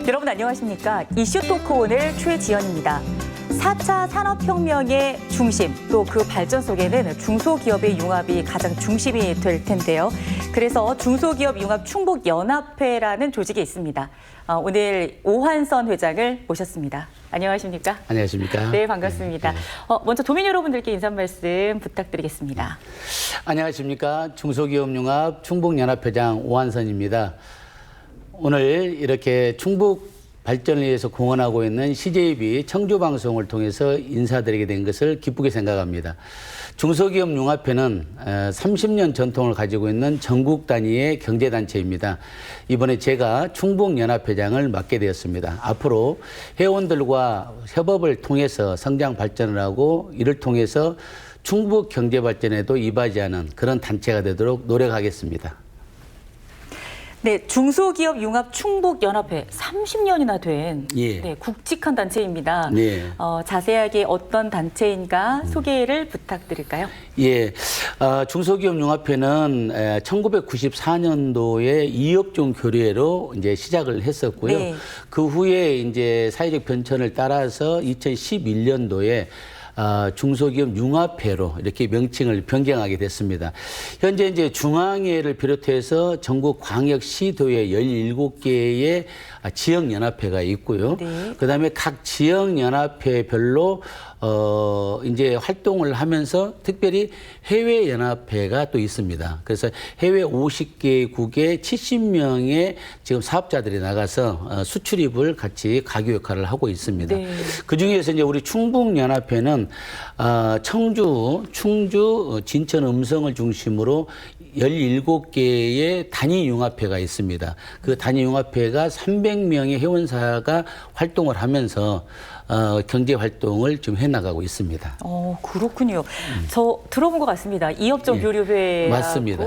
여러분 안녕하십니까? 이슈 토크 오늘 최지연입니다. 4차 산업혁명의 중심, 또 그 발전 속에는 중소기업의 융합이 가장 중심이 될 텐데요. 그래서 중소기업 융합 충북연합회라는 조직이 있습니다. 오늘 오한선 회장을 모셨습니다. 안녕하십니까? 안녕하십니까? 네, 반갑습니다. 먼저 도민 여러분들께 인사 말씀 부탁드리겠습니다. 안녕하십니까? 중소기업융합 충북연합회장 오한선입니다. 오늘 이렇게 충북 발전을 위해서 공헌하고 있는 CJB 청주방송을 통해서 인사드리게 된 것을 기쁘게 생각합니다. 중소기업융합회는 30년 전통을 가지고 있는 전국 단위의 경제단체입니다. 이번에 제가 충북연합회장을 맡게 되었습니다. 앞으로 회원들과 협업을 통해서 성장 발전을 하고 이를 통해서 충북 경제 발전에도 이바지하는 그런 단체가 되도록 노력하겠습니다. 네, 중소기업융합 충북연합회 30년이나 된 네, 굵직한 단체입니다. 예. 자세하게 어떤 단체인가 소개를 부탁드릴까요? 예, 중소기업융합회는 1994년도에 이업종 교류회로 이제 시작을 했었고요. 네. 그 후에 이제 사회적 변천을 따라서 2011년도에 중소기업 융합회로 이렇게 명칭을 변경하게 됐습니다. 현재 이제 중앙회를 비롯해서 전국 광역시도에 17개의 지역연합회가 있고요. 네. 그다음에 각 지역연합회별로 이제 활동을 하면서 특별히 해외연합회가 또 있습니다. 그래서 해외 50개국에 70명의 지금 사업자들이 나가서 수출입을 같이 가교 역할을 하고 있습니다. 네. 그 중에서 이제 우리 충북연합회는 청주, 충주, 진천, 음성을 중심으로 17개의 단위융합회가 있습니다. 그 단위융합회가 300명의 회원사가 활동을 하면서 경제 활동을 좀 해나가고 있습니다. 그렇군요. 저 들어본 것 같습니다. 이업종 교류회하고 맞습니다.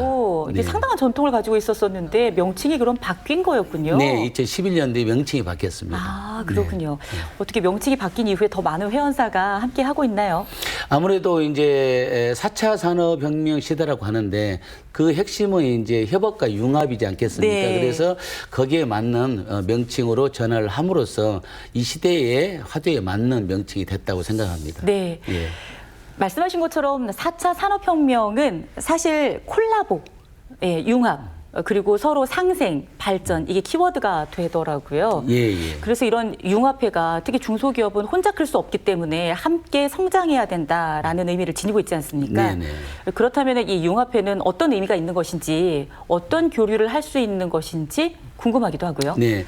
이게 네. 상당한 전통을 가지고 있었었는데 명칭이 그럼 바뀐 거였군요. 네, 2011년도에 명칭이 바뀌었습니다. 그렇군요. 네. 어떻게 명칭이 바뀐 이후에 더 많은 회원사가 함께 하고 있나요? 아무래도 이제 4차 산업혁명 시대라고 하는데 그 핵심은 이제 협업과 융합이지 않겠습니까? 네. 그래서 거기에 맞는 명칭으로 전환을 함으로써 이 시대의 화두에 맞는 명칭이 됐다고 생각합니다. 네. 예. 말씀하신 것처럼 4차 산업혁명은 사실 콜라보, 융합, 그리고 서로 상생, 발전 이게 키워드가 되더라고요. 예. 그래서 이런 융합회가 특히 중소기업은 혼자 클 수 없기 때문에 함께 성장해야 된다라는 의미를 지니고 있지 않습니까? 네네. 그렇다면 이 융합회는 어떤 의미가 있는 것인지, 어떤 교류를 할 수 있는 것인지 궁금하기도 하고요. 네.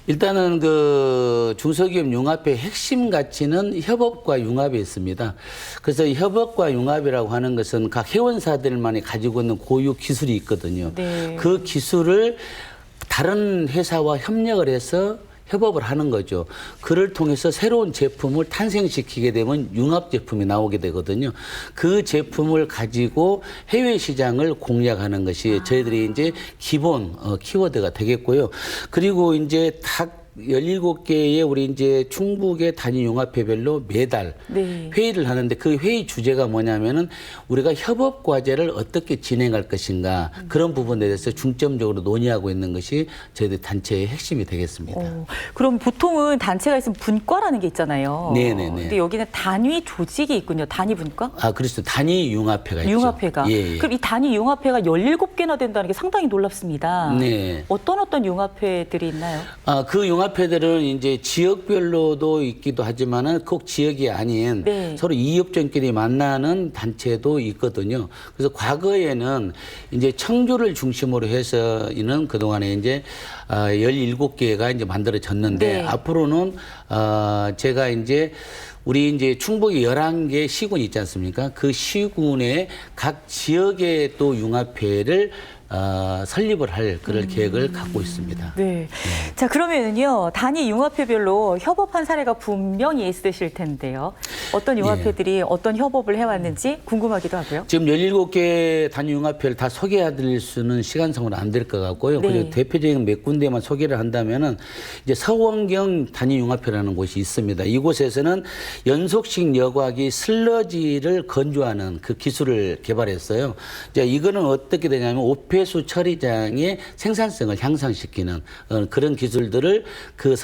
일단은 그 중소기업 융합회 핵심 가치는 협업과 융합에 있습니다. 그래서 협업과 융합이라고 하는 것은 각 회원사들만이 가지고 있는 고유 기술이 있거든요. 네. 그 기술을 다른 회사와 협력을 해서 협업을 하는 거죠. 그를 통해서 새로운 제품을 탄생시키게 되면 융합 제품이 나오게 되거든요. 그 제품을 가지고 해외 시장을 공략하는 것이 저희들이 이제 기본 키워드가 되겠고요. 그리고 이제 각 17개의 우리 이제 충북의 단위융합회별로 매달 네. 회의를 하는데 그 회의 주제가 뭐냐면은 우리가 협업 과제를 어떻게 진행할 것인가 그런 부분에 대해서 중점적으로 논의하고 있는 것이 저희들 단체의 핵심이 되겠습니다. 그럼 보통은 단체가 있으면 분과라는 게 있잖아요. 네네네. 근데 여기는 단위 조직이 있군요. 단위 분과? 그렇죠. 단위융합회가 있죠. 융합회가. 예. 그럼 이 단위 융합회가 17개나 된다는 게 상당히 놀랍습니다. 네. 어떤 융합회들이 있나요? 그 융합회들은 이제 지역별로도 있기도 하지만은 꼭 지역이 아닌 네. 서로 이업종끼리 만나는 단체도 있거든요. 그래서 과거에는 이제 청주를 중심으로 해서는 그동안에 이제 17개가 이제 만들어졌는데 네. 앞으로는 제가 이제 우리 이제 충북이 11개 시군이 있지 않습니까? 그 시군의 각 지역의 또 융합회를 설립을 할 그런 계획을 갖고 있습니다. 네. 자, 그러면은요, 단위 융합회별로 협업한 사례가 분명히 있으실 텐데요. 어떤 융합회들이 어떤 협업을 해왔는지 궁금하기도 하고요. 지금 17개 단위융합회를 다 소개해드릴 수는 시간상으로 안 될 것 같고요. 네. 그리고 대표적인 몇 군데만 소개를 한다면은 이제 서원경 단위융합회라는 곳이 있습니다. 이곳에서는 연속식 여과기 슬러지를 건조하는 그 기술을 개발했어요. 자, 이거는 어떻게 되냐면 오폐수 처리장의 생산성을 향상시키는 그런 기술들을 그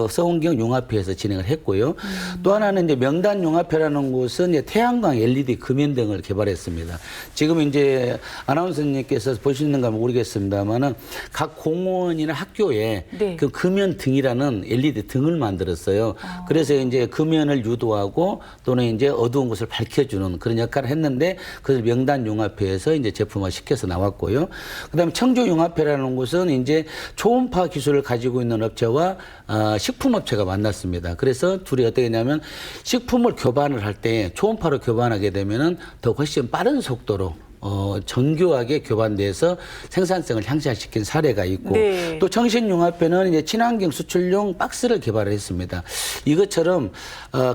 서원경 융합회에서 진행을 했고요. 또 하나는 이제 명단 융합회라는 곳은 이제 태양광 LED 금연 등을 개발했습니다. 지금 이제 아나운서님께서 보시는가 모르겠습니다만은 각 공원이나 학교에 네. 그 금연 등이라는 LED 등을 만들었어요. 그래서 이제 금연을 유도하고 또는 이제 어두운 곳을 밝혀주는 그런 역할을 했는데 그래서 명단 융합회에서 이제 제품화 시켜서 나왔고요. 그다음에 청주 융합회라는 곳은 이제 초음파 기술을 가지고 있는 업체와 식품업체가 만났습니다. 그래서 둘이 어떻게 했냐면 식품을 교반을 할 때 초음파로 교반하게 되면은 더 훨씬 빠른 속도로 정교하게 교반돼서 생산성을 향상시킨 사례가 있고 네. 또 청신융합회는 이제 친환경 수출용 박스를 개발을 했습니다. 이것처럼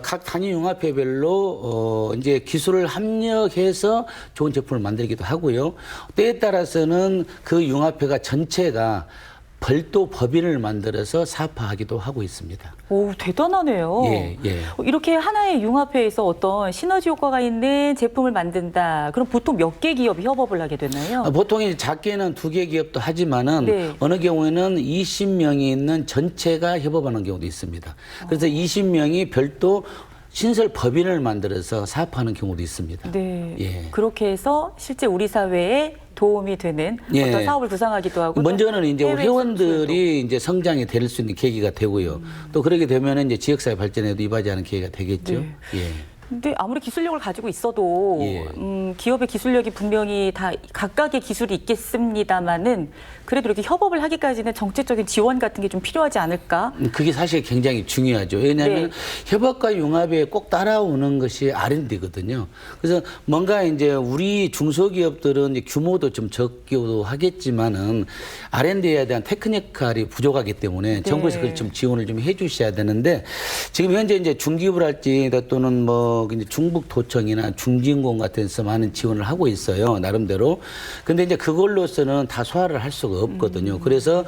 각 단위 융합회별로 이제 기술을 합력해서 좋은 제품을 만들기도 하고요. 때에 따라서는 그 융합회가 전체가 별도 법인을 만들어서 사업화하기도 하고 있습니다. 오, 대단하네요. 예, 예. 이렇게 하나의 융합회에서 어떤 시너지 효과가 있는 제품을 만든다. 그럼 보통 몇 개 기업이 협업을 하게 되나요? 보통 이제 작게는 2개 기업도 하지만은 네. 어느 경우에는 20명이 있는 전체가 협업하는 경우도 있습니다. 그래서 20명이 별도 신설 법인을 만들어서 사업하는 경우도 있습니다. 네. 예. 그렇게 해서 실제 우리 사회에 도움이 되는 예. 어떤 사업을 구상하기도 하고. 먼저는 이제 우리 해외 회원들이 이제 성장이 될 수 있는 계기가 되고요. 또 그렇게 되면 이제 지역사회 발전에도 이바지하는 계기가 되겠죠. 네. 예. 근데 아무리 기술력을 가지고 있어도 예. 기업의 기술력이 분명히 다 각각의 기술이 있겠습니다마는 그래도 이렇게 협업을 하기까지는 정책적인 지원 같은 게 좀 필요하지 않을까? 그게 사실 굉장히 중요하죠. 왜냐하면 네. 협업과 융합에 꼭 따라오는 것이 R&D거든요. 그래서 뭔가 이제 우리 중소기업들은 이제 규모도 좀 적기도 하겠지만은 R&D에 대한 테크니컬이 부족하기 때문에 정부에서 그걸 좀 지원을 좀 해주셔야 되는데 지금 현재 이제 중기업을 할지 또는 뭐 이제 중북도청이나 중진공 같은 데서 많은 지원을 하고 있어요. 나름대로. 근데 이제 그걸로서는 다 소화를 할 수가 없거든요. 그래서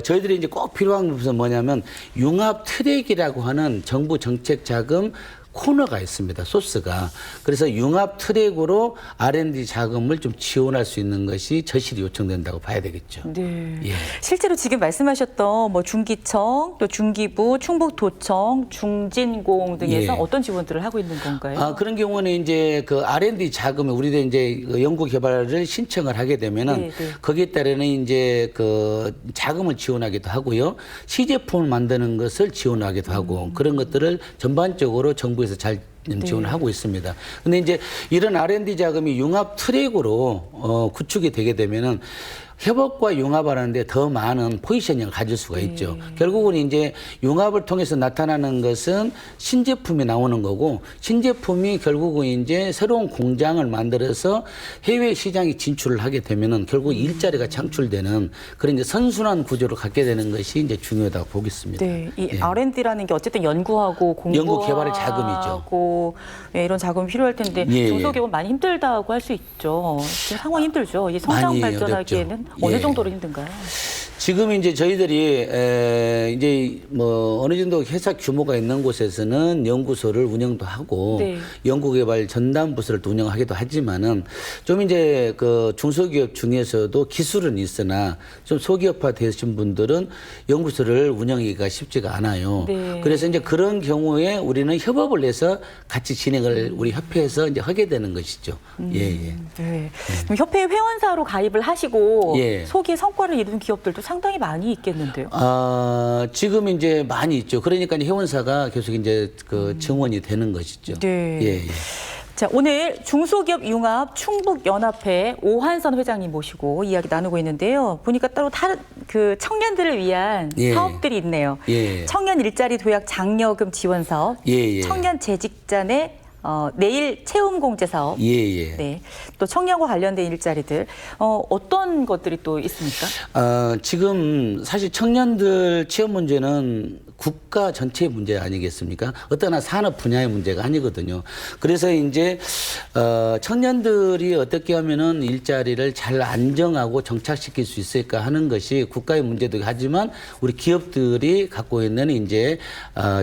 저희들이 이제 꼭 필요한 것은 뭐냐면 융합 트랙이라고 하는 정부 정책 자금 코너가 있습니다. 소스가. 그래서 융합 트랙으로 R&D 자금을 좀 지원할 수 있는 것이 절실히 요청된다고 봐야 되겠죠. 네. 예. 실제로 지금 말씀하셨던 뭐 중기청, 또 중기부, 충북도청, 중진공 등에서 예. 어떤 지원들을 하고 있는 건가요? 그런 경우는 이제 그 R&D 자금을 우리도 이제 그 연구 개발을 신청을 하게 되면은 네, 네. 거기에 따르는 이제 그 자금을 지원하기도 하고요. 시제품을 만드는 것을 지원하기도 하고 그런 것들을 전반적으로 정부에서 잘 지원을 하고 있습니다. 근데 이제 이런 R&D 자금이 융합 트랙으로 구축이 되게 되면은 협업과 융합하는데 더 많은 포지셔닝을 가질 수가 있죠. 결국은 이제 융합을 통해서 나타나는 것은 신제품이 나오는 거고 신제품이 결국은 이제 새로운 공장을 만들어서 해외 시장에 진출을 하게 되면은 결국 일자리가 창출되는 그런 이제 선순환 구조를 갖게 되는 것이 이제 중요하다고 보겠습니다. 네, 이 예. R&D라는 게 어쨌든 연구하고 공부하고 연구 개발의 자금이죠. 네, 이런 자금이 필요할 텐데 예, 중소기업은 많이 힘들다고 할 수 있죠. 지금 상황이 힘들죠. 이 성장 많이 발전하기에는 어렵죠. 어느 예. 정도로 힘든가요? 지금 이제 저희들이 이제 뭐 어느 정도 회사 규모가 있는 곳에서는 연구소를 운영도 하고 네. 연구개발 전담 부서를 또 운영하기도 하지만은 좀 이제 그 중소기업 중에서도 기술은 있으나 좀 소기업화 되신 분들은 연구소를 운영하기가 쉽지가 않아요. 네. 그래서 이제 그런 경우에 우리는 협업을 해서 같이 진행을 우리 협회에서 이제 하게 되는 것이죠. 예, 예. 네. 그럼 협회 회원사로 가입을 하시고 예. 소기의 성과를 이룬 기업들도 상당히 많이 있겠는데요. 지금 이제 많이 있죠. 그러니까 이제 회원사가 계속 이제 그 증원이 되는 것이죠. 네. 예, 예. 자, 오늘 중소기업 융합 충북연합회 오한선 회장님 모시고 이야기 나누고 있는데요. 보니까 따로 다른 그 청년들을 위한 예. 사업들이 있네요. 예. 청년 일자리 도약 장려금 지원 사업, 예, 예. 청년 재직자 내 내일 체험 공제 사업, 예, 예. 네, 또 청년과 관련된 일자리들 어떤 것들이 또 있습니까? 지금 사실 청년들 취업 문제는 국가 전체의 문제 아니겠습니까? 어떤 한 산업 분야의 문제가 아니거든요. 그래서 이제 청년들이 어떻게 하면은 일자리를 잘 안정하고 정착시킬 수 있을까 하는 것이 국가의 문제도 하지만 우리 기업들이 갖고 있는 이제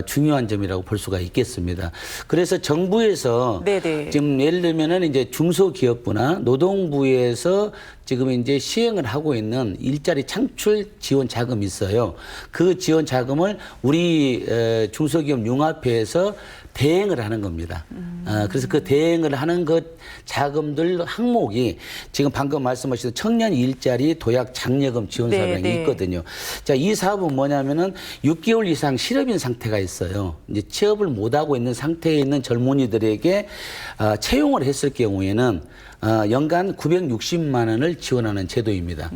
중요한 점이라고 볼 수가 있겠습니다. 그래서 정부에서 네네. 지금 예를 들면은 이제 중소기업부나 노동부에서 지금 이제 시행을 하고 있는 일자리 창출 지원 자금이 있어요. 그 지원 자금을 우리 중소기업 융합회에서 대행을 하는 겁니다. 그래서 그 대행을 하는 것 자금들 항목이 지금 방금 말씀하신 청년 일자리 도약 장려금 지원 사업이 네. 있거든요. 자, 이 사업은 뭐냐면은 6개월 이상 실업인 상태가 있어요. 이제 취업을 못하고 있는 상태에 있는 젊은이들에게 채용을 했을 경우에는 연간 960만 원을 지원하는 제도입니다.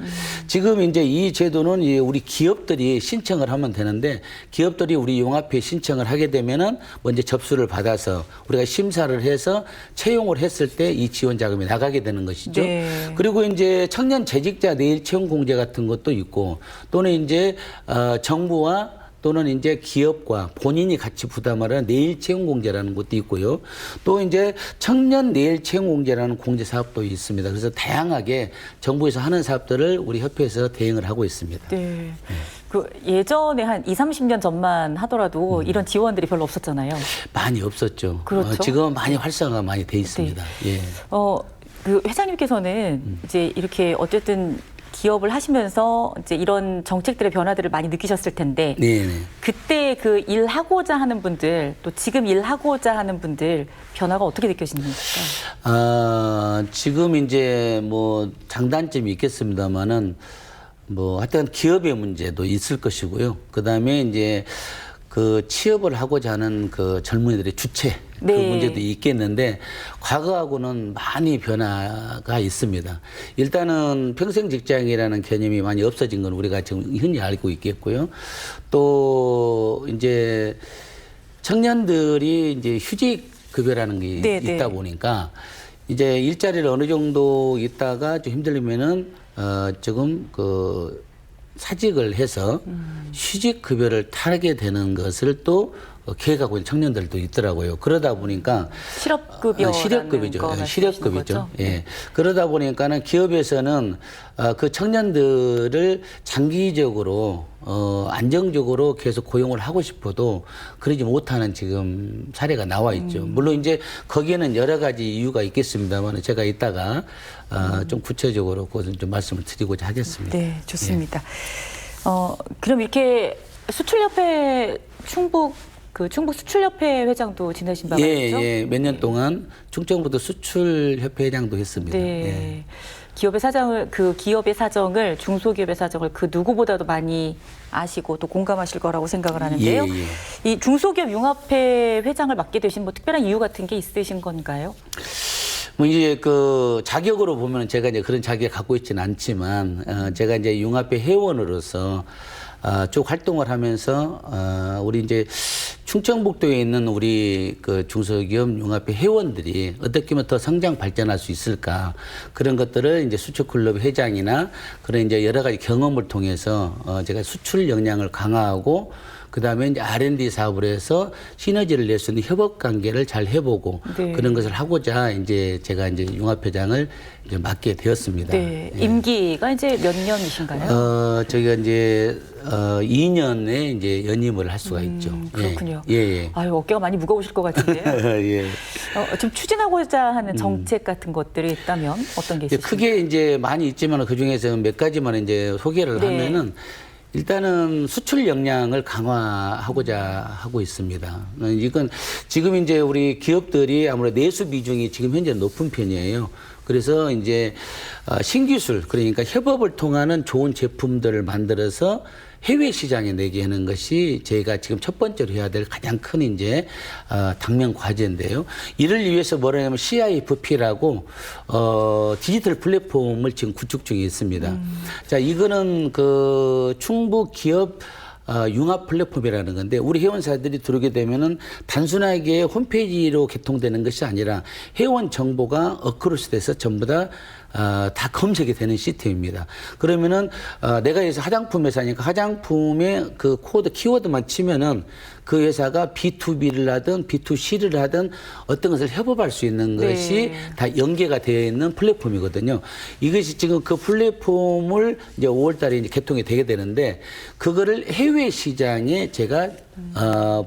지금 이제 이 제도는 우리 기업들이 신청을 하면 되는데 기업들이 우리 융합회에 신청을 하게 되면은 먼저 접수를 받아서 우리가 심사를 해서 채용을 했을 때 이 지원 자금이 나가게 되는 것이죠. 네. 그리고 이제 청년 재직자 내일 채용 공제 같은 것도 있고 또는 이제 정부와 또는 이제 기업과 본인이 같이 부담하는 내일 채용 공제라는 것도 있고요. 또 이제 청년 내일 채용 공제라는 공제 사업도 있습니다. 그래서 다양하게 정부에서 하는 사업들을 우리 협회에서 대행을 하고 있습니다. 네. 그 예전에 한 20, 30년 전만 하더라도 이런 지원들이 별로 없었잖아요. 많이 없었죠. 그렇죠. 지금은 많이 활성화가 많이 돼 있습니다. 예. 그 회장님께서는 이제 이렇게 어쨌든 기업을 하시면서 이제 이런 정책들의 변화들을 많이 느끼셨을 텐데 네. 그때 그 일하고자 하는 분들 또 지금 일하고자 하는 분들 변화가 어떻게 느껴지십니까? 지금 이제 뭐 장단점이 있겠습니다만은 뭐 하여튼 기업의 문제도 있을 것이고요. 그다음에 이제 그 취업을 하고자 하는 그 젊은이들의 주체 그 네. 문제도 있겠는데 과거하고는 많이 변화가 있습니다. 일단은 평생 직장이라는 개념이 많이 없어진 건 우리가 지금 흔히 알고 있겠고요. 또 이제 청년들이 이제 휴직 급여라는 게 네. 있다 보니까 이제 일자리를 어느 정도 있다가 좀 힘들면은 조금 그 사직을 해서 휴직 급여를 타게 되는 것을 또 계획하고 있는 청년들도 있더라고요. 그러다 보니까 실업급여죠. 실업급이죠. 예. 그러다 보니까는 기업에서는 그 청년들을 장기적으로 안정적으로 계속 고용을 하고 싶어도 그러지 못하는 지금 사례가 나와 있죠. 물론 이제 거기에는 여러 가지 이유가 있겠습니다만 제가 이따가 좀 구체적으로 그것은 좀 말씀을 드리고자 하겠습니다. 네, 좋습니다. 그럼 이렇게 수출협회 충북 수출협회 회장도 지내신 바가 있죠? 예. 몇 년 동안 충청부도 수출협회 회장도 했습니다. 네. 예. 기업의 사정을 중소기업의 사정을 그 누구보다도 많이 아시고 또 공감하실 거라고 생각을 하는데요. 예. 이 중소기업 융합회 회장을 맡게 되신 뭐 특별한 이유 같은 게 있으신 건가요? 뭐 이제 그 자격으로 보면 제가 이제 그런 자격을 갖고 있지는 않지만 제가 이제 융합회 회원으로서 쭉 활동을 하면서 우리 이제 충청북도에 있는 우리 그 중소기업 융합회 회원들이 어떻게 하면 더 성장 발전할 수 있을까 그런 것들을 이제 수출클럽 회장이나 그런 이제 여러 가지 경험을 통해서 제가 수출 역량을 강화하고 그다음에 이제 R&D 사업을 해서 시너지를 낼 수 있는 협업 관계를 잘 해보고 네. 그런 것을 하고자 이제 제가 이제 융합회장을 이제 맡게 되었습니다. 네. 예. 임기가 이제 몇 년이신가요? 저희가 이제 2년에 이제 연임을 할 수가 있죠. 그렇군요. 예. 아유, 어깨가 많이 무거우실 것 같은데요. 예. 좀 추진하고자 하는 정책 같은 것들이 있다면 어떤 게 있으십니까? 크게 이제 많이 있지만 그 중에서 몇 가지만 이제 소개를 네. 하면은 일단은 수출 역량을 강화하고자 하고 있습니다. 이건 지금 이제 우리 기업들이 아무래도 내수 비중이 지금 현재 높은 편이에요. 그래서 이제 신기술 그러니까 협업을 통하는 좋은 제품들을 만들어서 해외 시장에 내게 하는 것이 저희가 지금 첫 번째로 해야 될 가장 큰 이제 당면 과제인데요. 이를 위해서 뭐라냐면 CIFP라고 디지털 플랫폼을 지금 구축 중에 있습니다. 자, 이거는 그 충북 기업 융합 플랫폼이라는 건데 우리 회원사들이 들어오게 되면은 단순하게 홈페이지로 개통되는 것이 아니라 회원 정보가 어크로스돼서 전부 다 검색이 되는 시스템입니다. 그러면은 내가 여기서 화장품 회사니까 화장품의 그 코드 키워드만 치면은 그 회사가 B2B를 하든 B2C를 하든 어떤 것을 협업할 수 있는 것이 다 연계가 되어 있는 플랫폼이거든요. 이것이 지금 그 플랫폼을 이제 5월 달에 이제 개통이 되게 되는데 그거를 해외 시장에 제가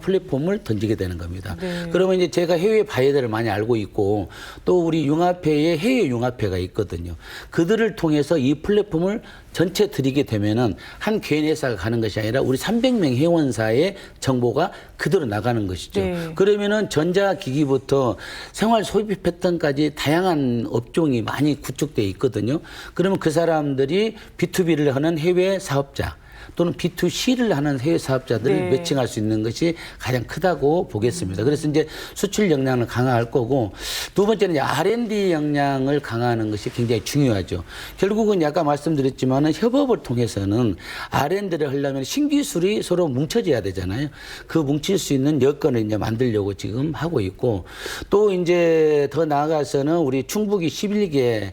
플랫폼을 던지게 되는 겁니다. 그러면 이제 제가 해외 바이어들을 많이 알고 있고 또 우리 융합회에 해외 융합회가 있거든요. 그들을 통해서 이 플랫폼을 전체 드리게 되면은 한 개인 회사가 가는 것이 아니라 우리 300명 회원사의 정보가 그대로 나가는 것이죠. 그러면은 전자기기부터 생활 소비 패턴까지 다양한 업종이 많이 구축되어 있거든요. 그러면 그 사람들이 B2B를 하는 해외 사업자 또는 B2C를 하는 해외 사업자들을 매칭할 수 있는 것이 가장 크다고 보겠습니다. 그래서 이제 수출 역량을 강화할 거고 두 번째는 이제 R&D 역량을 강화하는 것이 굉장히 중요하죠. 결국은 아까 말씀드렸지만은 협업을 통해서는 R&D를 하려면 신기술이 서로 뭉쳐져야 되잖아요. 그 뭉칠 수 있는 여건을 이제 만들려고 지금 하고 있고 또 이제 더 나아가서는 우리 충북이 11개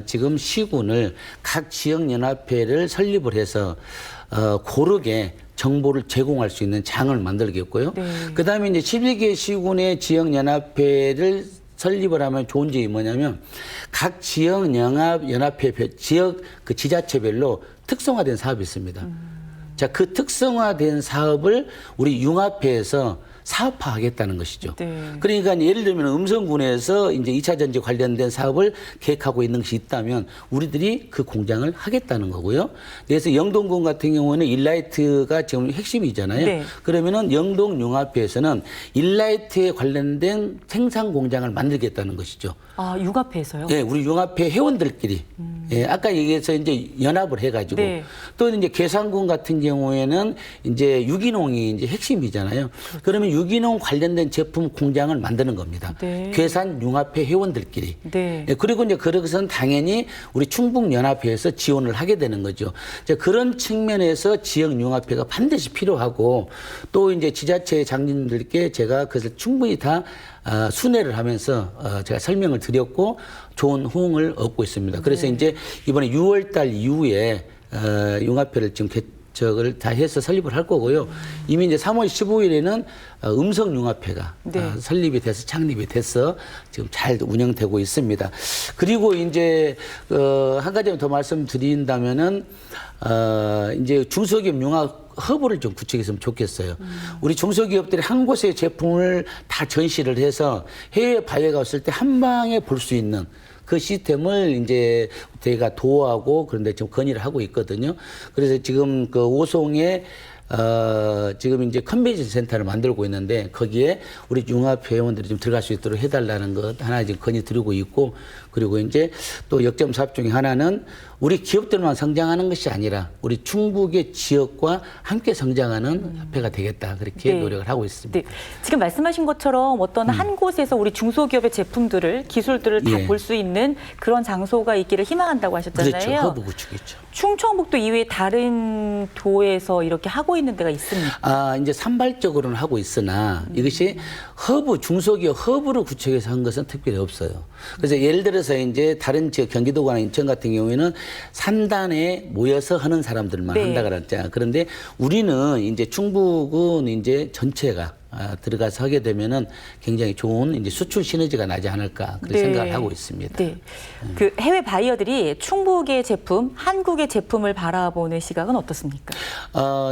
지금 시군을 각 지역연합회를 설립을 해서 고르게 정보를 제공할 수 있는 장을 만들겠고요. 그다음에 이제 11개 시군의 지역연합회를 설립을 하면 좋은 점이 뭐냐면 각 지역연합회 지역 그 지자체별로 특성화된 사업이 있습니다. 자, 그 특성화된 사업을 우리 융합회에서 사업화하겠다는 것이죠. 그러니까 예를 들면 음성군에서 이제 2차 전지 관련된 사업을 계획하고 있는 것이 있다면 우리들이 그 공장을 하겠다는 거고요. 그래서 영동군 같은 경우는 일라이트가 지금 핵심이잖아요. 그러면은 영동융합회에서는 일라이트에 관련된 생산 공장을 만들겠다는 것이죠. 아, 융합회에서요? 네, 우리 융합회 회원들끼리. 예, 아까 얘기해서 이제 연합을 해가지고 또 이제 계산군 같은 경우에는 이제 유기농이 이제 핵심이잖아요. 그러면 유기농 관련된 제품 공장을 만드는 겁니다. 계산 융합회 회원들끼리. 예, 그리고 이제 그것은 당연히 우리 충북연합회에서 지원을 하게 되는 거죠. 이제 그런 측면에서 지역 융합회가 반드시 필요하고 또 이제 지자체 장님들께 제가 그것을 충분히 다 순회를 하면서 제가 설명을 드렸고 좋은 호응을 얻고 있습니다. 그래서 이제 이번에 6월 달 이후에 융합회를 지금 개척을 다 해서 설립을 할 거고요. 이미 이제 3월 15일에는 음성융합회가 설립이 돼서 창립이 돼서 지금 잘 운영되고 있습니다. 그리고 이제 한 가지 더 말씀드린다면은 이제 중소기업 융합 허브를 좀 구축했으면 좋겠어요. 우리 중소기업들이 한 곳의 제품을 다 전시를 해서 해외 바이어가 왔을 때 한 방에 볼 수 있는 그 시스템을 이제 저희가 도와하고 그런데 지금 건의를 하고 있거든요. 그래서 지금 그 오송에 지금 이제 컨벤션 센터를 만들고 있는데 거기에 우리 융합 회원들이 좀 들어갈 수 있도록 해달라는 것 하나 지금 건의 드리고 있고 그리고 이제 또 역점 사업 중에 하나는 우리 기업들만 성장하는 것이 아니라 우리 충북의 지역과 함께 성장하는 협회가 되겠다 그렇게 노력을 하고 있습니다. 지금 말씀하신 것처럼 어떤 한 곳에서 우리 중소기업의 제품들을 기술들을 다 볼 수 있는 그런 장소가 있기를 희망한다고 하셨잖아요. 그렇죠. 허브 구축이죠. 충청북도 이외에 다른 도에서 이렇게 하고 있는 데가 있습니까? 이제 산발적으로는 하고 있으나 이것이 허브, 중소기업 허브를 구축해서 한 것은 특별히 없어요. 그래서 예를 들어서 이제 다른 지역 경기도나 인천 같은 경우에는 산단에 모여서 하는 사람들만 한다 그랬잖아요. 그런데 우리는 이제 충북은 이제 전체가 들어가서 하게 되면은 굉장히 좋은 이제 수출 시너지가 나지 않을까 그런 생각을 하고 있습니다. 그 해외 바이어들이 충북의 제품, 한국의 제품을 바라보는 시각은 어떻습니까?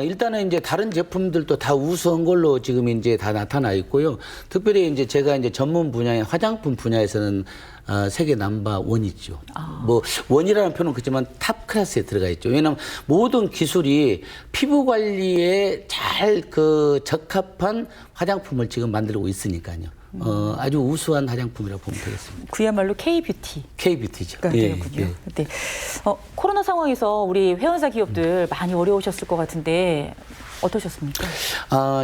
일단은 이제 다른 제품들도 다 우수한 걸로 지금 이제 다 나타나 있고요. 특별히 이제 제가 이제 전문 분야인 화장품 분야에서는 세계 넘버 원이죠. 뭐 원이라는 표현은 그렇지만 탑 클래스에 들어가 있죠. 왜냐하면 모든 기술이 피부 관리에 잘 그 적합한 화장품을 지금 만들고 있으니까요. 아주 우수한 화장품이라고 보면 되겠습니다. 그야말로 K-뷰티. K-뷰티죠. 되는군요. 코로나 상황에서 우리 회원사 기업들 많이 어려우셨을 것 같은데 어떠셨습니까?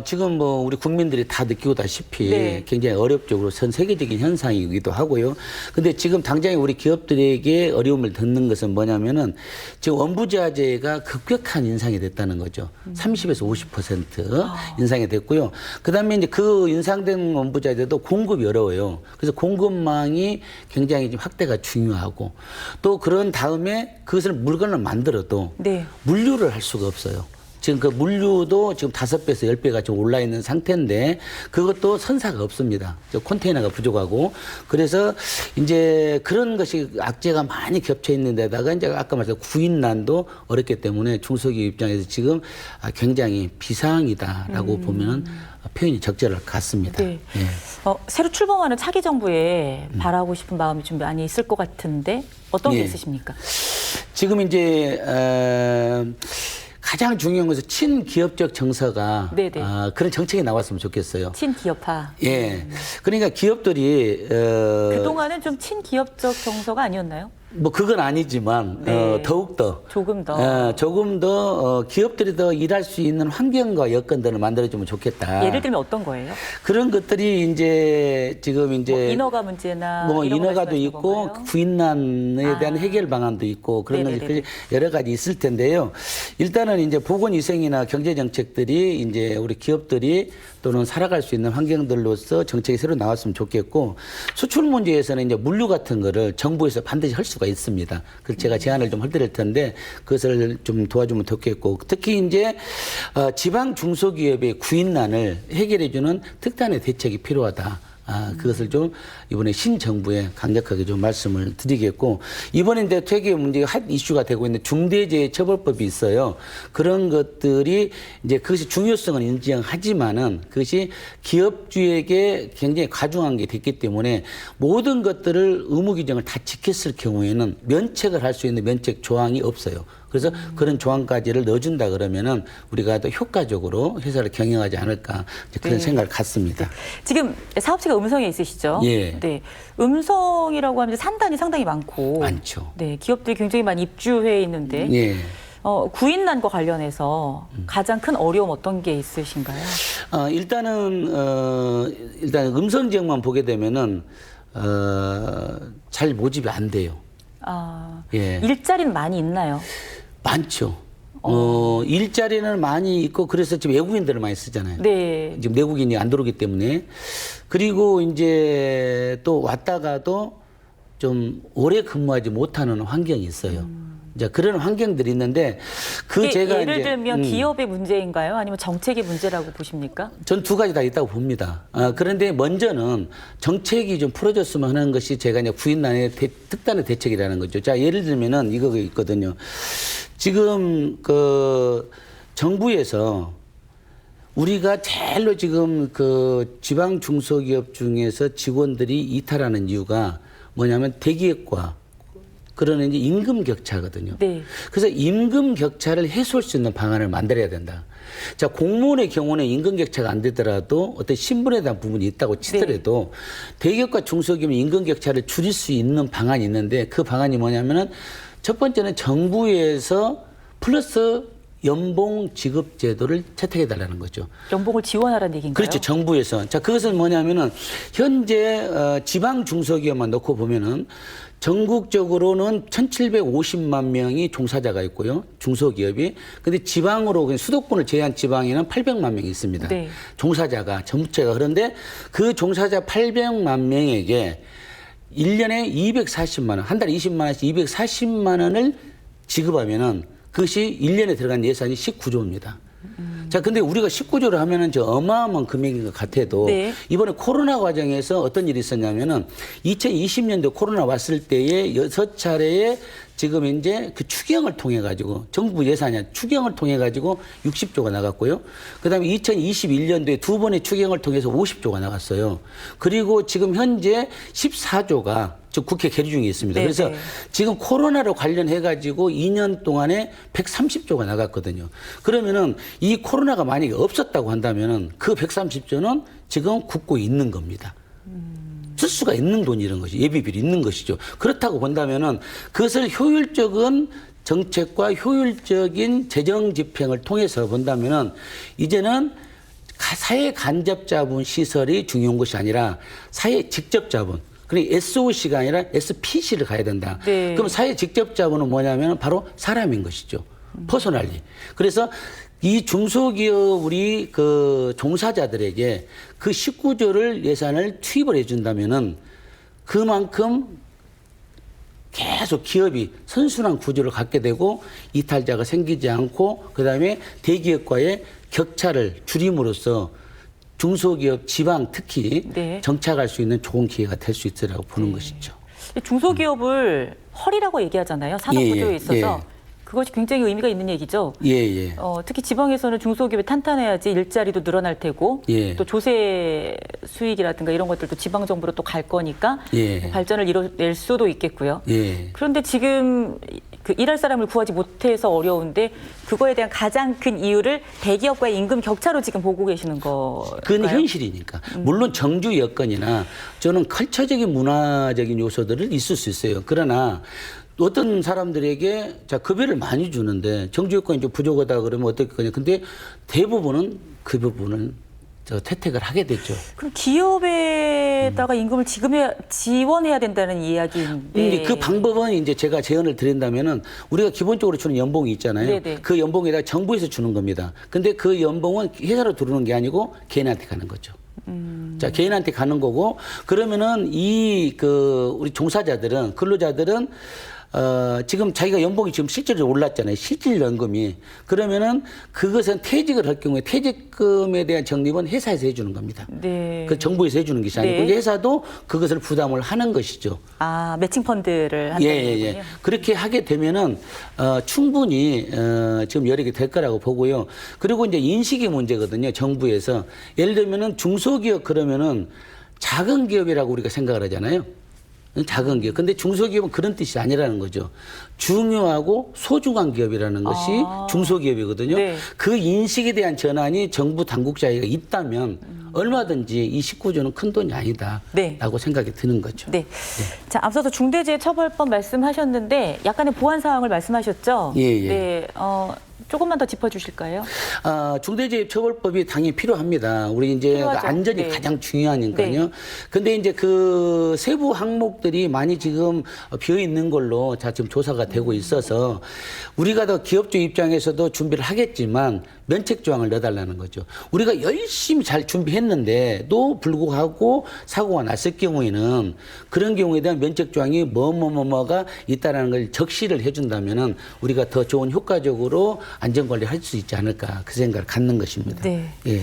지금 뭐 우리 국민들이 다 느끼고다시피 네. 굉장히 어렵죠. 전 세계적인 현상이기도 하고요. 근데 지금 당장에 우리 기업들에게 어려움을 듣는 것은 뭐냐면은 지금 원부자재가 급격한 인상이 됐다는 거죠. 30에서 50% 인상이 됐고요. 그다음에 이제 그 인상된 원부자재도 공급이 어려워요. 그래서 공급망이 굉장히 좀 확대가 중요하고 또 그런 다음에 그것을 물건을 만들어도 네. 물류를 할 수가 없어요. 지금 그 물류도 지금 5배에서 10배가 좀 올라 있는 상태인데 그것도 선사가 없습니다. 컨테이너가 부족하고 그래서 이제 그런 것이 악재가 많이 겹쳐 있는 데다가 이제 아까 말했던 구인난도 어렵기 때문에 중소기업 입장에서 지금 굉장히 비상이다라고 보면은 표현이 적절할 것 같습니다. 네. 예. 새로 출범하는 차기 정부에 바라고 싶은 마음이 좀 많이 있을 것 같은데 어떤 게 예. 있으십니까? 지금 이제 가장 중요한 것은 친기업적 정서가 네네. 그런 정책이 나왔으면 좋겠어요. 친기업화. 예. 그러니까 기업들이 그동안은 좀 친기업적 정서가 아니었나요? 뭐 그건 아니지만 네. 더욱더 조금 더. 조금 더 기업들이 더 일할 수 있는 환경과 여건들을 만들어주면 좋겠다. 예를 들면 어떤 거예요? 그런 것들이 이제 지금 이제 뭐 인허가 문제나 뭐 이런 거 인허가도 말씀하시는 있고 건가요? 구인난에 대한 해결 방안도 있고 그런 네네네네. 것이 여러 가지 있을 텐데요. 일단은 이제 보건위생이나 경제 정책들이 이제 우리 기업들이 또는 살아갈 수 있는 환경들로서 정책이 새로 나왔으면 좋겠고 수출 문제에서는 이제 물류 같은 거를 정부에서 반드시 할 수가 있습니다. 그래서 제가 제안을 좀 해드릴 텐데 그것을 좀 도와주면 좋겠고 특히 이제 지방 중소기업의 구인난을 해결해주는 특단의 대책이 필요하다. 그것을 좀 이번에 신정부에 강력하게 좀 말씀을 드리겠고 이번에 이제 되게 문제가 핫 이슈가 되고 있는 중대재해처벌법이 있어요. 그런 것들이 이제 그것이 중요성은 인정하지만은 그것이 기업주에게 굉장히 과중한 게 됐기 때문에 모든 것들을 의무 규정을 다 지켰을 경우에는 면책을 할 수 있는 면책 조항이 없어요. 그래서 그런 조항까지를 넣어준다 그러면은 우리가 더 효과적으로 회사를 경영하지 않을까 그런 네. 생각을 갖습니다. 지금 사업체가 음성에 있으시죠? 예. 네. 음성이라고 하면 산단이 상당히 많고. 많죠. 네. 기업들이 굉장히 많이 입주해 있는데. 예. 구인난과 관련해서 가장 큰 어려움 어떤 게 있으신가요? 일단 음성 지역만 보게 되면은 잘 모집이 안 돼요. 예. 일자리는 많이 있나요? 많죠. 일자리는 많이 있고 그래서 지금 외국인들을 많이 쓰잖아요. 네. 지금 내국인이 안 들어오기 때문에 그리고 이제 또 왔다가도 좀 오래 근무하지 못하는 환경이 있어요. 이제 그런 환경들이 있는데 그 제가 예를 이제 들면 기업의 문제인가요? 아니면 정책의 문제라고 보십니까? 전 두 가지 다 있다고 봅니다. 그런데 먼저는 정책이 좀 풀어졌으면 하는 것이 제가 이제 구인난의 특단의 대책이라는 거죠. 자, 예를 들면은 이거 있거든요. 지금 그 정부에서 우리가 제일로 지금 그 지방 중소기업 중에서 직원들이 이탈하는 이유가 뭐냐면 대기업과 그러는 이제 임금 격차거든요. 네. 그래서 임금 격차를 해소할 수 있는 방안을 만들어야 된다. 자, 공무원의 경우는 임금 격차가 안 되더라도 어떤 신분에 대한 부분이 있다고 치더라도 대기업과 중소기업은 임금 격차를 줄일 수 있는 방안이 있는데 그 방안이 뭐냐면은 첫 번째는 정부에서 플러스 연봉 지급 제도를 채택해 달라는 거죠. 연봉을 지원하라는 얘기인가요? 그렇죠. 정부에서. 자, 그것은 뭐냐면은 현재 지방 중소기업만 놓고 보면은 전국적으로는 1,750만 명이 종사자가 있고요. 중소기업이. 근데 지방으로 그냥 수도권을 제외한 지방에는 800만 명이 있습니다. 네. 종사자가 전부채가. 그런데 그 종사자 800만 명에게 1년에 240만 원, 한 달에 20만 원씩 240만 원을 지급하면은 그것이 1년에 들어간 예산이 19조입니다. 자, 근데 우리가 19조를 하면은 저 어마어마한 금액인 것 같아도 네. 이번에 코로나 과정에서 어떤 일이 있었냐면은 2020년도 코로나 왔을 때에 6차례의 지금 이제 그 추경을 통해 가지고 정부 예산이 추경을 통해 가지고 60조가 나갔고요. 그다음에 2021년도에 두 번의 추경을 통해서 50조가 나갔어요. 그리고 지금 현재 14조가 즉 국회 계류 중에 있습니다. 네네. 그래서 지금 코로나로 관련해 가지고 2년 동안에 130조가 나갔거든요. 그러면은 이 코로나가 만약에 없었다고 한다면은 그 130조는 지금 굳고 있는 겁니다. 쓸 수가 있는 돈이 이런 것이 예비비로 있는 것이죠. 그렇다고 본다면은 그것을 효율적인 정책과 효율적인 재정 집행을 통해서 본다면은 이제는 사회 간접 자본 시설이 중요한 것이 아니라 사회 직접 자본. 그러니까 SOC가 아니라 SPC를 가야 된다. 네. 그럼 사회 직접 자본은 뭐냐면 바로 사람인 것이죠. 퍼소널리. 그래서 이 중소기업 우리 그 종사자들에게 그 19조를 예산을 투입을 해준다면은 그만큼 계속 기업이 선순환 구조를 갖게 되고 이탈자가 생기지 않고 그다음에 대기업과의 격차를 줄임으로써 중소기업 지방 특히 네. 정착할 수 있는 좋은 기회가 될 수 있으라고 보는 것이죠. 중소기업을 허리라고 얘기하잖아요. 산업구조에 예, 있어서. 예. 그것이 굉장히 의미가 있는 얘기죠. 예, 예. 특히 지방에서는 중소기업이 탄탄해야지 일자리도 늘어날 테고 예. 또 조세 수익이라든가 이런 것들도 지방 정부로 또 갈 거니까 예. 발전을 이뤄낼 수도 있겠고요. 예. 그런데 지금 그 일할 사람을 구하지 못해서 어려운데 그거에 대한 가장 큰 이유를 대기업과의 임금 격차로 지금 보고 계시는 거예요. 그건 현실이니까. 물론 정주 여건이나 저는 컬처적인 문화적인 요소들을 있을 수 있어요. 그러나 어떤 사람들에게 자 급여를 많이 주는데 정주 여건이 좀 부족하다 그러면 어떨 거냐. 근데 대부분은 그 부분을 채택을 하게 되죠. 그럼 기업에다가 임금을 지원해야 된다는 이야기인데. 그 방법은 이제 제가 제언을 드린다면은 우리가 기본적으로 주는 연봉이 있잖아요. 네네. 그 연봉에다 정부에서 주는 겁니다. 근데 그 연봉은 회사로 들어오는 게 아니고 개인한테 가는 거죠. 자, 개인한테 가는 거고 그러면은 우리 종사자들은 근로자들은 지금 자기가 연봉이 지금 실제로 올랐잖아요. 실질연금이. 그러면은 그것은 퇴직을 할 경우에 퇴직금에 대한 적립은 회사에서 해주는 겁니다. 네. 그 정부에서 해주는 것이 아니고 네. 회사도 그것을 부담을 하는 것이죠. 아, 매칭 펀드를 한다는 예. 거군요. 그렇게 하게 되면은 충분히 지금 여력이 될 거라고 보고요. 그리고 이제 인식의 문제거든요. 정부에서 예를 들면은 중소기업 그러면은 작은 기업이라고 우리가 생각을 하잖아요. 작은 기업. 근데 중소기업은 그런 뜻이 아니라는 거죠. 중요하고 소중한 기업이라는 것이 중소기업이거든요. 네. 그 인식에 대한 전환이 정부 당국자가 있다면 얼마든지 이 19조는 큰 돈이 아니다라고 네. 생각이 드는 거죠. 네. 자, 앞서서 중대재해처벌법 말씀하셨는데 약간의 보완 사항을 말씀하셨죠? 예. 네. 조금만 더 짚어주실까요? 중대재해처벌법이 당연히 필요합니다. 우리 이제 필요하죠. 안전이 네. 가장 중요하니까요. 네. 근데 이제 그 세부 항목들이 많이 지금 비어 있는 걸로 지금 조사가 되고 있어서 우리가 더 기업주 입장에서도 준비를 하겠지만 면책 조항을 넣어달라는 거죠. 우리가 열심히 잘 준비했는데도 불구하고 사고가 났을 경우에는 그런 경우에 대한 면책 조항이 뭐가 있다라는 걸 적시를 해준다면은 우리가 더 좋은 효과적으로 안전관리를 할 수 있지 않을까 그 생각을 갖는 것입니다. 네. 예.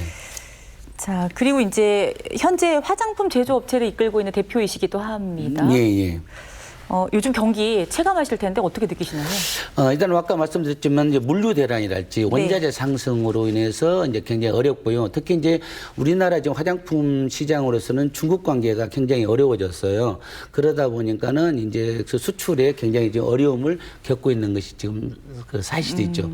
자, 그리고 이제 현재 화장품 제조업체를 이끌고 있는 대표이시기도 합니다. 예. 요즘 경기 체감하실 텐데 어떻게 느끼시나요? 일단 아까 말씀드렸지만 이제 물류 대란이랄지 원자재 상승으로 인해서 이제 굉장히 어렵고요. 특히 이제 우리나라 지금 화장품 시장으로서는 중국 관계가 굉장히 어려워졌어요. 그러다 보니까는 이제 그 수출에 굉장히 좀 어려움을 겪고 있는 것이 지금 그 사실이죠.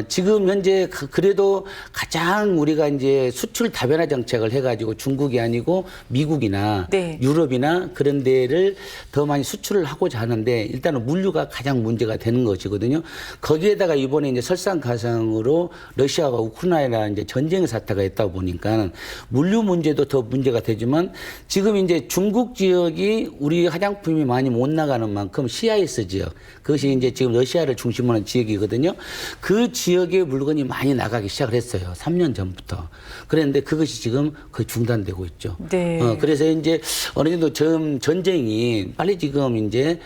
지금 현재 그래도 가장 우리가 이제 수출 다변화 정책을 해가지고 중국이 아니고 미국이나 네. 유럽이나 그런 데를 더 많이 수출을 하고자 하는데 일단은 물류가 가장 문제가 되는 것이거든요. 거기에다가 이번에 이제 설상가상으로 러시아와 우크라이나 이제 전쟁 사태가 있다 보니까 물류 문제도 더 문제가 되지만 지금 이제 중국 지역이 우리 화장품이 많이 못 나가는 만큼 CIS 지역 그것이 이제 지금 러시아를 중심으로 한 지역이거든요. 그 지역의 물건이 많이 나가기 시작을 했어요. 3년 전부터. 그랬는데 그것이 지금 거의 중단되고 있죠. 네. 그래서 이제 어느 정도 전쟁이 빨리 지금 이제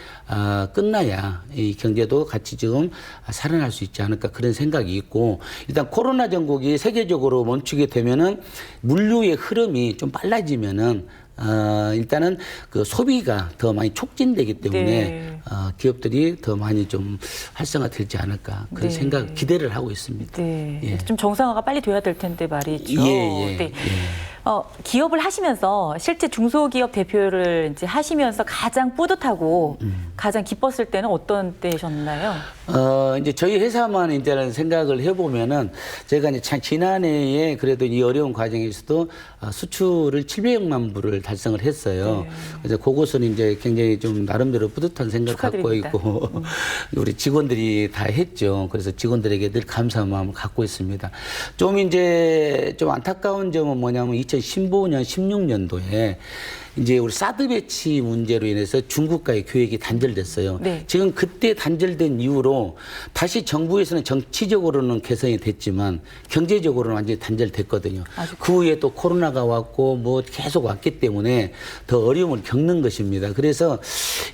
끝나야 이 경제도 같이 지금 살아날 수 있지 않을까 그런 생각이 있고 일단 코로나 전국이 세계적으로 멈추게 되면은 물류의 흐름이 좀 빨라지면은 일단은 그 소비가 더 많이 촉진되기 때문에 네. 기업들이 더 많이 좀 활성화되지 않을까 그런 네. 기대를 하고 있습니다. 네. 예. 좀 정상화가 빨리 돼야 될 텐데 말이죠. 예. 네. 기업을 하시면서 실제 중소기업 대표를 이제 하시면서 가장 뿌듯하고 가장 기뻤을 때는 어떤 때셨나요? 이제 저희 회사만 이제는 생각을 해보면은 제가 이제 지난해에 그래도 이 어려운 과정에서도 수출을 700만 불을 달성을 했어요. 네. 그래서 그것은 이제 굉장히 좀 나름대로 뿌듯한 생각 갖고 축하드립니다. 있고 우리 직원들이 다 했죠. 그래서 직원들에게 늘 감사한 마음을 갖고 있습니다. 좀 이제 좀 안타까운 점은 뭐냐면 2015년, 16년도에 이제 우리 사드 배치 문제로 인해서 중국과의 교역이 단절됐어요. 네. 지금 그때 단절된 이후로 다시 정부에서는 정치적으로는 개선이 됐지만 경제적으로는 완전히 단절됐거든요. 그 후에 또 코로나가 왔고 뭐 계속 왔기 때문에 더 어려움을 겪는 것입니다. 그래서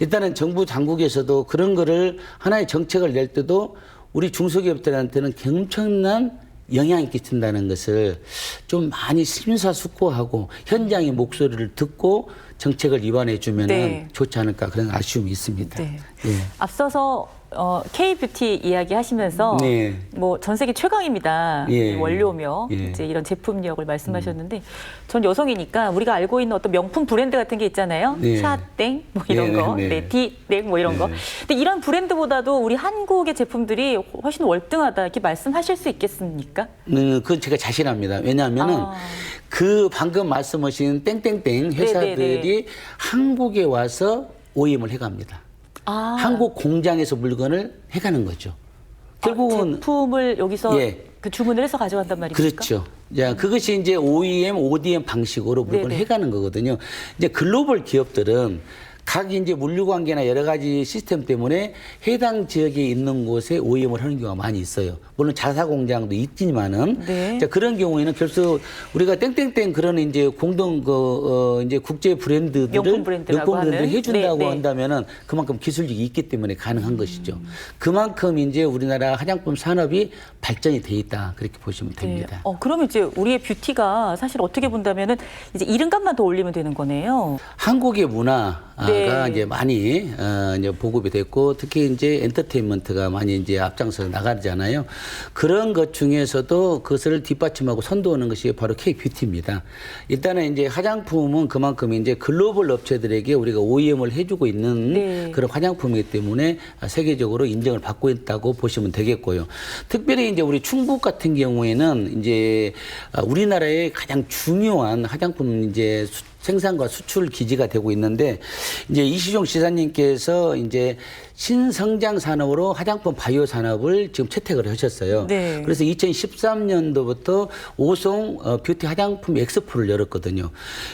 일단은 정부 당국에서도 그런 거를 하나의 정책을 낼 때도 우리 중소기업들한테는 엄청난 영향이 끼친다는 것을 좀 많이 심사숙고하고 현장의 목소리를 듣고 정책을 입안해 주면 네. 좋지 않을까 그런 아쉬움이 있습니다. 네. 예. 앞서서 K-뷰티 이야기 하시면서 네. 뭐 전 세계 최강입니다. 예. 이 원료며 예. 이제 이런 제품력을 말씀하셨는데 전 여성이니까 우리가 알고 있는 어떤 명품 브랜드 같은 게 있잖아요. 네. 샤땡 뭐 이런 네, 거, 네, 네. 디땡 뭐 이런 거. 네. 근데 이런 브랜드보다도 우리 한국의 제품들이 훨씬 월등하다 이렇게 말씀하실 수 있겠습니까? 그건 제가 자신합니다. 왜냐하면은 그 방금 말씀하신 땡땡땡 회사들이 네네네. 한국에 와서 OEM을 해갑니다. 한국 공장에서 물건을 해가는 거죠. 결국은 제품을 여기서 예. 그 주문을 해서 가져간단 말입니까? 그렇죠. 자, 그것이 이제 OEM, ODM 방식으로 물건을 네네. 해가는 거거든요. 이제 글로벌 기업들은 각 이제 물류 관계나 여러 가지 시스템 때문에 해당 지역에 있는 곳에 OEM을 하는 경우가 많이 있어요. 물론 자사 공장도 있지만은 네. 자, 그런 경우에는 결국 우리가 땡땡땡 그런 이제 공동 이제 국제 브랜드들을 명품 브랜드라고 하는. 해준다고 네, 네. 한다면은 그만큼 기술력이 있기 때문에 가능한 것이죠. 그만큼 이제 우리나라 화장품 산업이 발전이 돼 있다 그렇게 보시면 됩니다. 네. 그러면 이제 우리의 뷰티가 사실 어떻게 본다면은 이제 이름값만 더 올리면 되는 거네요. 한국의 문화가 네. 이제 많이 이제 보급이 됐고 특히 이제 엔터테인먼트가 많이 이제 앞장서 나가잖아요. 그런 것 중에서도 그것을 뒷받침하고 선도하는 것이 바로 K-뷰티입니다. 일단은 이제 화장품은 그만큼 이제 글로벌 업체들에게 우리가 OEM을 해주고 있는 네. 그런 화장품이기 때문에 세계적으로 인정을 받고 있다고 보시면 되겠고요. 특별히 이제 우리 충북 같은 경우에는 이제 우리나라의 가장 중요한 화장품 이제 생산과 수출 기지가 되고 있는데 이제 이시종 지사님께서 이제 신성장 산업으로 화장품 바이오 산업을 지금 채택을 하셨어요. 네. 그래서 2013년도부터 오송 뷰티 화장품 엑스포를 열었거든요.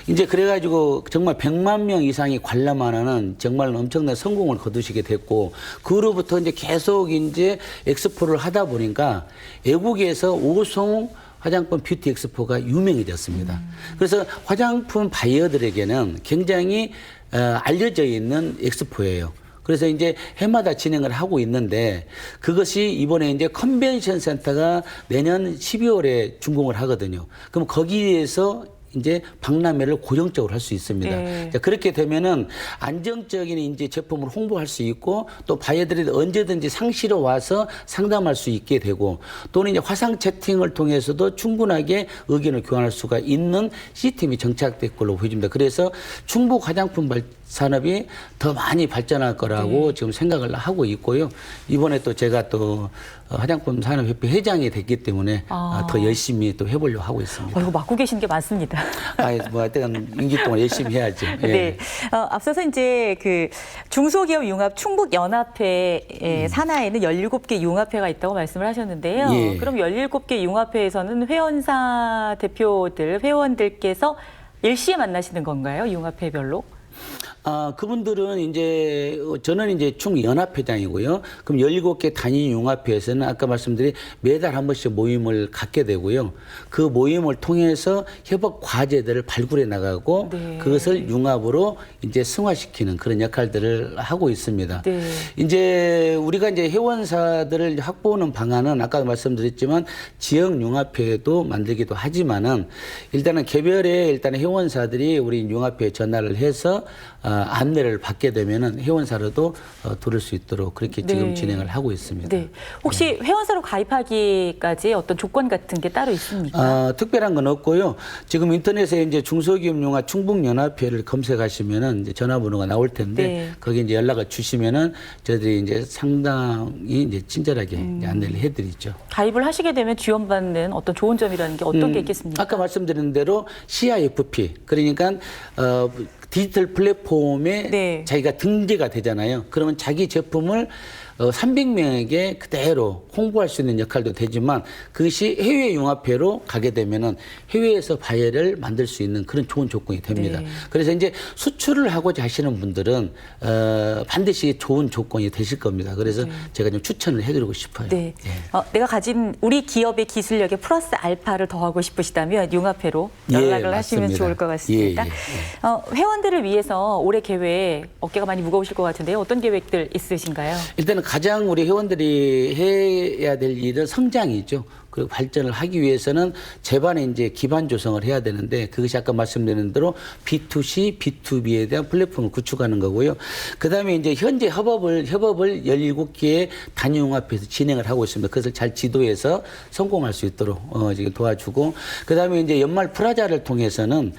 이제 그래가지고 정말 100만 명 이상이 관람하는 정말 엄청난 성공을 거두시게 됐고 그 후로부터 이제 계속 이제 엑스포를 하다 보니까 외국에서 오송 화장품 뷰티 엑스포가 유명해졌습니다. 그래서 화장품 바이어들에게는 굉장히 알려져 있는 엑스포예요. 그래서 이제 해마다 진행을 하고 있는데 그것이 이번에 이제 컨벤션 센터가 내년 12월에 준공을 하거든요. 그럼 거기에서 이제 박람회를 고정적으로 할 수 있습니다. 네. 자, 그렇게 되면은 안정적인 이제 제품을 홍보할 수 있고 또 바이어들이 언제든지 상시로 와서 상담할 수 있게 되고 또는 이제 화상 채팅을 통해서도 충분하게 의견을 교환할 수가 있는 시스템이 정착될 걸로 보여집니다. 그래서 충북 화장품 산업이 더 많이 발전할 거라고 지금 생각을 하고 있고요. 이번에 또 제가 또 화장품 산업협회 회장이 됐기 때문에 더 열심히 또 해보려고 하고 있습니다. 이거 맡고 계신 게 많습니다. 뭐 하여튼 임기 동안 열심히 해야죠. 예. 네. 앞서서 이제 그 중소기업 융합 충북연합회 산하에는 17개 융합회가 있다고 말씀을 하셨는데요. 예. 그럼 17개 융합회에서는 회원사 대표들, 회원들께서 일시에 만나시는 건가요? 융합회별로? 그분들은 이제 저는 이제 충연합회장이고요. 그럼 17개 단위 융합회에서는 아까 말씀드린 매달 한 번씩 모임을 갖게 되고요. 그 모임을 통해서 협업 과제들을 발굴해 나가고 네. 그것을 융합으로 이제 승화시키는 그런 역할들을 하고 있습니다. 네. 이제 우리가 이제 회원사들을 확보하는 방안은 아까 말씀드렸지만 지역 융합회도 만들기도 하지만은 일단은 개별의 일단은 회원사들이 우리 융합회에 전화를 해서 통해서 안내를 받게 되면은 회원사로도 들을 수 있도록 그렇게 지금 네. 진행을 하고 있습니다. 네. 혹시 회원사로 가입하기까지 어떤 조건 같은 게 따로 있습니까? 특별한 건 없고요. 지금 인터넷에 이제 중소기업융합 충북연합회를 검색하시면은 이제 전화번호가 나올 텐데 네. 거기 이제 연락을 주시면은 저희들이 이제 상당히 이제 친절하게 이제 안내를 해드리죠. 가입을 하시게 되면 지원받는 어떤 좋은 점이라는 게 어떤 게 있겠습니까? 아까 말씀드린 대로 CIFP 그러니까 디지털 플랫폼에 네. 자기가 등재가 되잖아요. 그러면 자기 제품을 300명에게 그대로 홍보할 수 있는 역할도 되지만 그것이 해외 융합회로 가게 되면은 해외에서 바이어를 만들 수 있는 그런 좋은 조건이 됩니다. 네. 그래서 이제 수출을 하고자 하시는 분들은 반드시 좋은 조건이 되실 겁니다. 그래서 제가 좀 추천을 해드리고 싶어요. 네. 예. 내가 가진 우리 기업의 기술력에 플러스 알파를 더하고 싶으시다면 융합회로 연락을 예, 하시면 맞습니다. 좋을 것 같습니다. 예, 회원들을 위해서 올해 계획 어깨가 많이 무거우실 것 같은데요. 어떤 계획들 있으신가요? 일단은 가장 우리 회원들이 해야 될 일은 성장이죠. 그리고 발전을 하기 위해서는 제반에 이제 기반 조성을 해야 되는데 그것이 아까 말씀드린 대로 B2C, B2B에 대한 플랫폼을 구축하는 거고요. 그다음에 이제 현재 협업을 17개의 단위융합회에서 진행을 하고 있습니다. 그것을 잘 지도해서 성공할 수 있도록 지금 도와주고 그다음에 이제 연말 프라자를 통해서는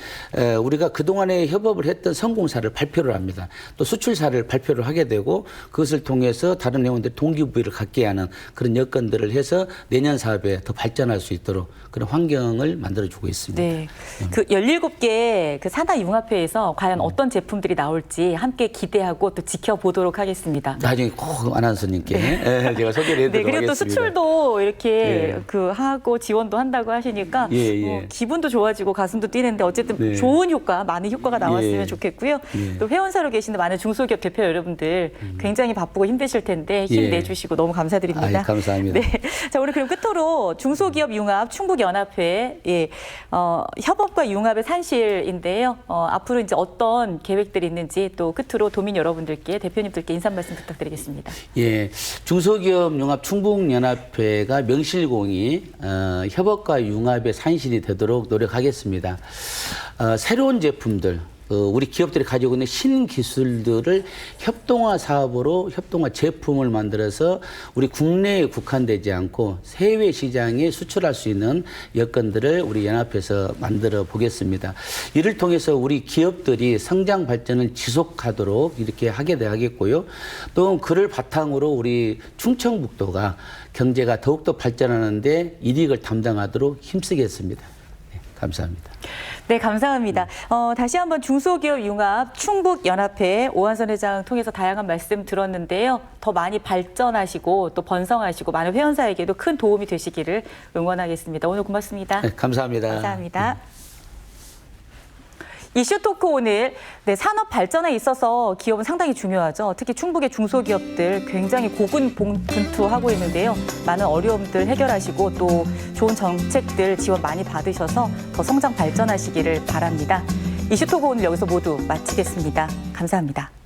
우리가 그동안에 협업을 했던 성공사를 발표를 합니다. 또 수출사를 발표를 하게 되고 그것을 통해서 다른 회원들이 동기부여를 갖게 하는 그런 여건들을 해서 내년 사업에 더 발전할 수 있도록 그런 환경을 만들어주고 있습니다. 네. 그 17개 그 산하융합회에서 과연 어떤 제품들이 나올지 함께 기대하고 또 지켜보도록 하겠습니다. 나중에 꼭 아나운서님께 제가 소개를 해드리도록 네, 그리고 또 하겠습니다. 수출도 이렇게 예. 그 하고 지원도 한다고 하시니까 예. 기분도 좋아지고 가슴도 뛰는데 어쨌든 네. 좋은 효과, 많은 효과가 나왔으면 예. 좋겠고요. 예. 또 회원사로 계시는 많은 중소기업 대표 여러분들 굉장히 바쁘고 힘드실 텐데 힘내주시고 너무 감사드립니다. 아이, 감사합니다. 네, 자 오늘 그럼 끝으로 중소기업 융합 충북연합회 협업과 융합의 산실인데요. 앞으로 이제 어떤 계획들이 있는지 또 끝으로 도민 여러분들께 대표님들께 인사 말씀 부탁드리겠습니다. 예, 중소기업 융합 충북연합회가 명실공히 협업과 융합의 산실이 되도록 노력하겠습니다. 새로운 제품들, 우리 기업들이 가지고 있는 신기술들을 협동화 사업으로 협동화 제품을 만들어서 우리 국내에 국한되지 않고 해외 시장에 수출할 수 있는 여건들을 우리 연합에서 만들어 보겠습니다. 이를 통해서 우리 기업들이 성장 발전을 지속하도록 이렇게 하게 되겠고요. 또 그를 바탕으로 우리 충청북도가 경제가 더욱더 발전하는데 이익을 담당하도록 힘쓰겠습니다. 네, 감사합니다. 네, 감사합니다. 다시 한번 중소기업 융합 충북연합회 오한선 회장 통해서 다양한 말씀 들었는데요. 더 많이 발전하시고 또 번성하시고 많은 회원사에게도 큰 도움이 되시기를 응원하겠습니다. 오늘 고맙습니다. 네, 감사합니다. 감사합니다. 이슈 토크 오늘 산업 발전에 있어서 기업은 상당히 중요하죠. 특히 충북의 중소기업들 굉장히 고군분투하고 있는데요. 많은 어려움들 해결하시고 또 좋은 정책들 지원 많이 받으셔서 더 성장 발전하시기를 바랍니다. 이슈 토크 오늘 여기서 모두 마치겠습니다. 감사합니다.